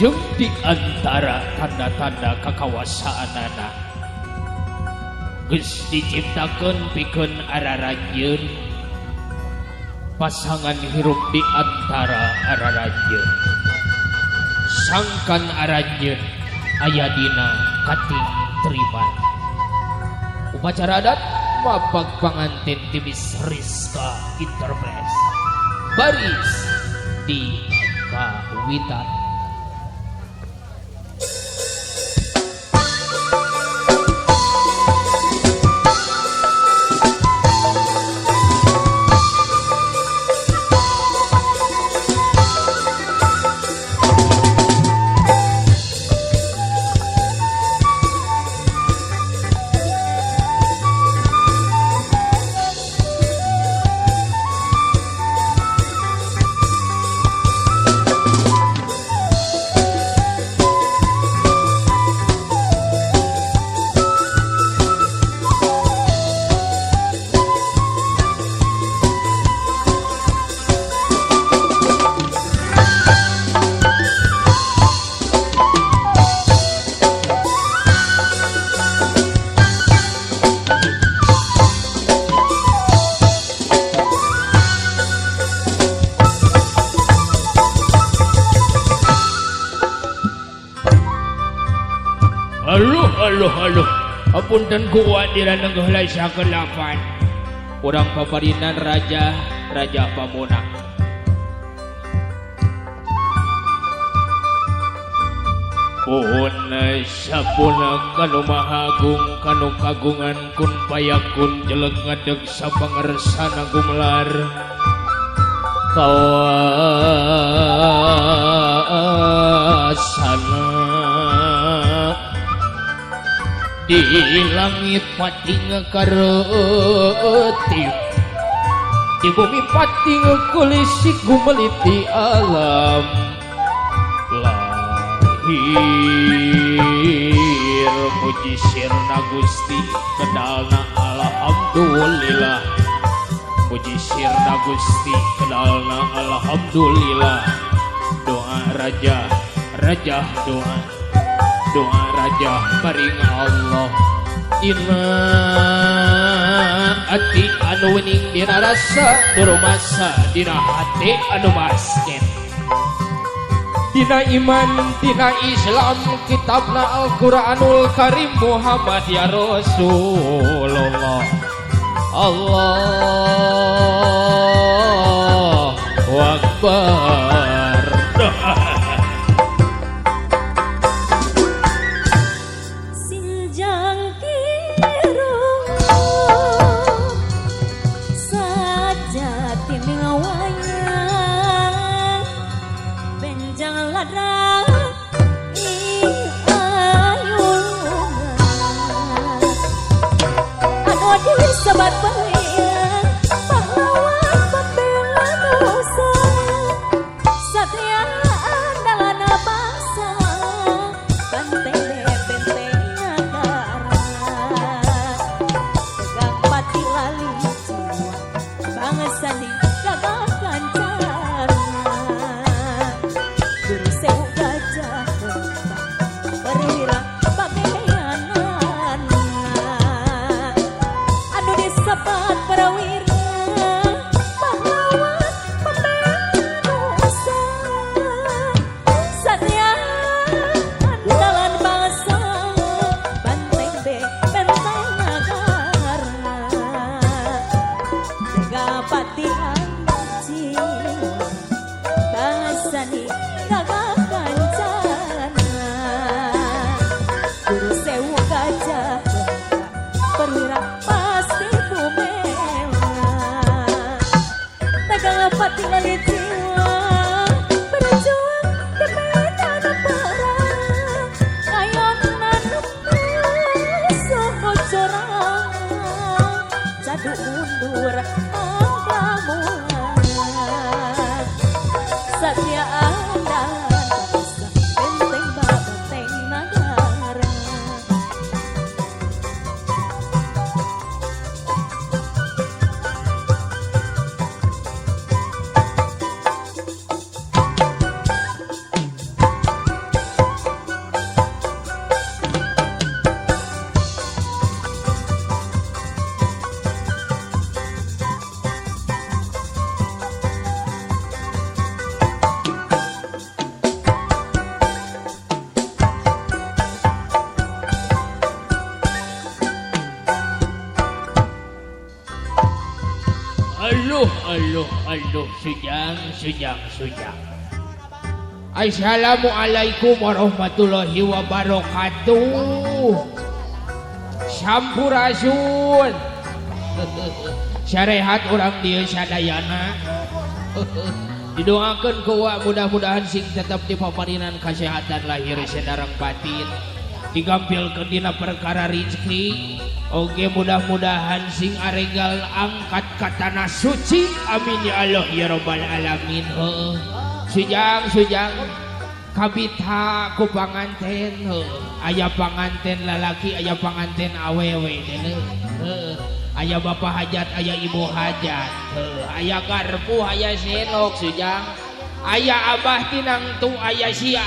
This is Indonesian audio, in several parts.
jeung di antara tanda-tanda kakawasaanana geus diciptakeun pikeun araranjeun pasangan hirup di antara araranjeun sangkan aranjeun aya dina kating triban upacara adat mapag pangantin timis Rizka Enterprise baris di kawitan. Halo, apunten ku wadiran ngeulai sakelapan. Urang paparinan Raja Pamona. Pohon sapuna kanu mahagung kanu kagungan kun payakun jelek ngadeg sapangersana gumelar. Kawasana di langit pati ngekareutip di bumi pati ngekulisik gumeliti alam lahir puji sirna Gusti kedalna alhamdulillah puji sirna Gusti kedalna alhamdulillah doa raja doa raja paring Allah dina ati anu wening dina rasa durumasa dina hati anu basket dina iman dina Islam kitabna Al-Quranul Karim Muhammad ya Rasulullah Allahu Akbar. Sobat baik, pahlawan pembela dosa, satria andalan bangsa, benteng negara, tegak pati lali jiwa, bangsa digagahkan cara, guru sewu gajah perwira sapat prawira pahlawan pembela dosa satria andalan bangsa benteng negara tega patihan jiwa bangsa ni gagahkan cara guru sewu gajah perwira pati lali jiwa berjuang demi tanah perang kayonan soho corang jadu mundur anggamuan satya andalan bangsa benteng negara. aduh, sujang. Assalamualaikum warahmatullahi wabarakatuh. Sampurasun. Syariat orang dia sadayana. Didoakan kuat mudah-mudahan sing tetap di paparinan kesehatan lahir sedarang batin. Digampilkeun dina perkara rezeki. Oke mudah-mudahan sing aregal angkat ka tanah suci. Amin ya Allah ya rabbal alamin. Sujang kabita ku panganten. Aya panganten lalaki, aya panganten awewe. Aya bapak hajat, aya ibu hajat. Aya garpu, aya senok sujang. Aya abah tinangtu, aya sia.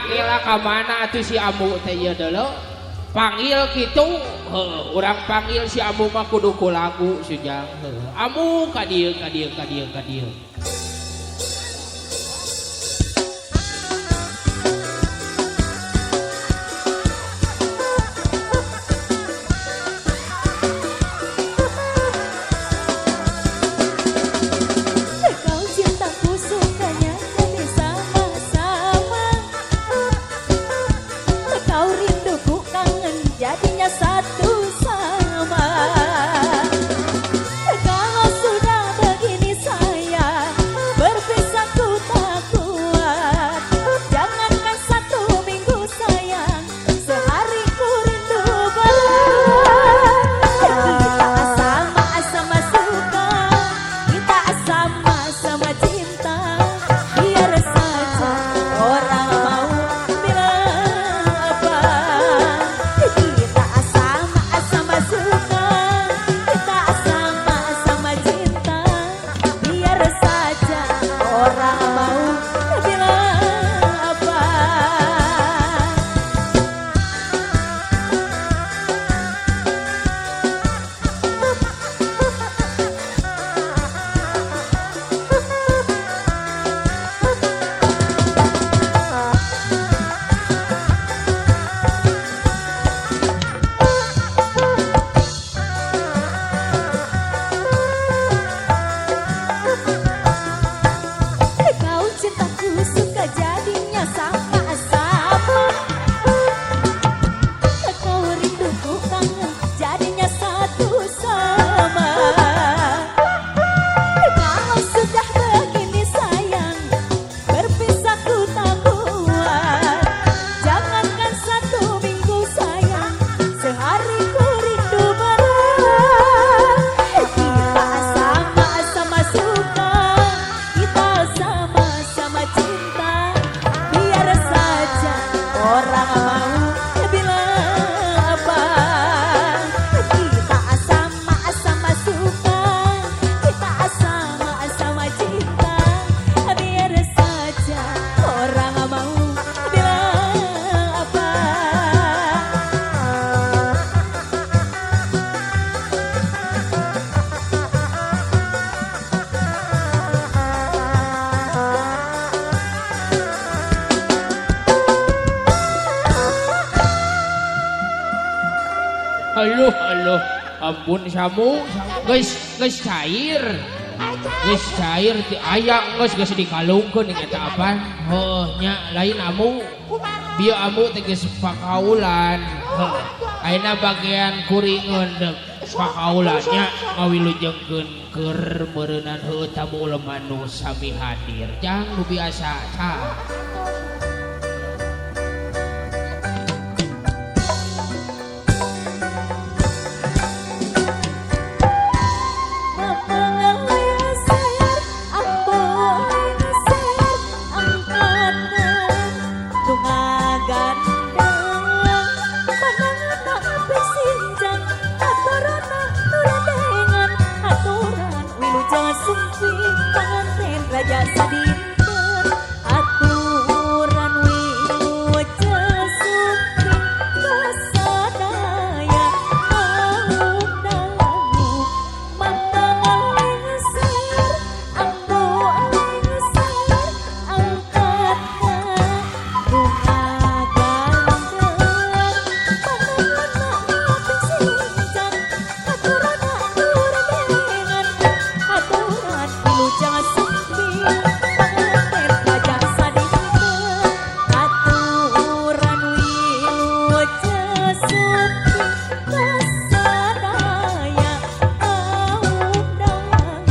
Kela kamana atuh si amu teh ieu deuleu. Panggil kitu, urang panggil si amu mah kudu ku lagu sujang. Amu ka dieu. Kau cintaku sukanya kami sama-sama. Kau rinduku kangen jadinya satu sama. Kalau sudah begini sayang, berpisah ku tak kuat. Jangankan 1 minggu sayang, sehari ku rindu berat. Kita sama-sama suka, kita sama-sama cinta. Biar saja orang mau bilang apa. Kita sama-sama suka, kita sama-sama cinta. Biar saja orang mau bilang apa. Kau cintaku suka jadinya sama-sama. Kau rinduku kangen jadinya satu sama. Kalau sudah begini sayang, berpisah ku tak kuat. Jangankan 1 minggu sayang, sehari ku rindu berat. Kita sama-sama suka, kita sama-sama cinta. Biar saja orang mau bilang apa. Kita sama-sama suka, kita sama-sama cinta. Biar saja orang mau bilang apa. Halo, ampun samu, geus cair. Geus cair ti aya geus dikalungkeun ning eta apaan? Nya lain amu. Bieu amu teh geus pakaulan. Ayeuna bagian kuringeun deuk pakaulannya ngawilujengkeun keur meureunan heuh tamu ulama nu sami hadir. Jang nu biasa tah. Raja sadinten atuh panganten kajak sadikeun aturan wiluj suci kasadaya undang.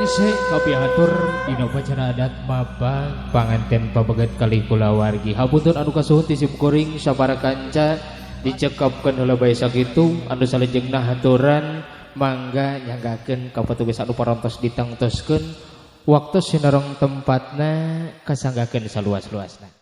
se kapiatur dina upacara adat mapang panganten pabeget kali kulawargi. Hapunten anu kasuhun ti simkuring sapara kanca dicekapkeun heula bae sakitu anu salajengna haturan mangga nyanggakeun ka petugas anu parantos ditangtoskeun waktu sinarong tempatna kasanggakeun saluas-luasna.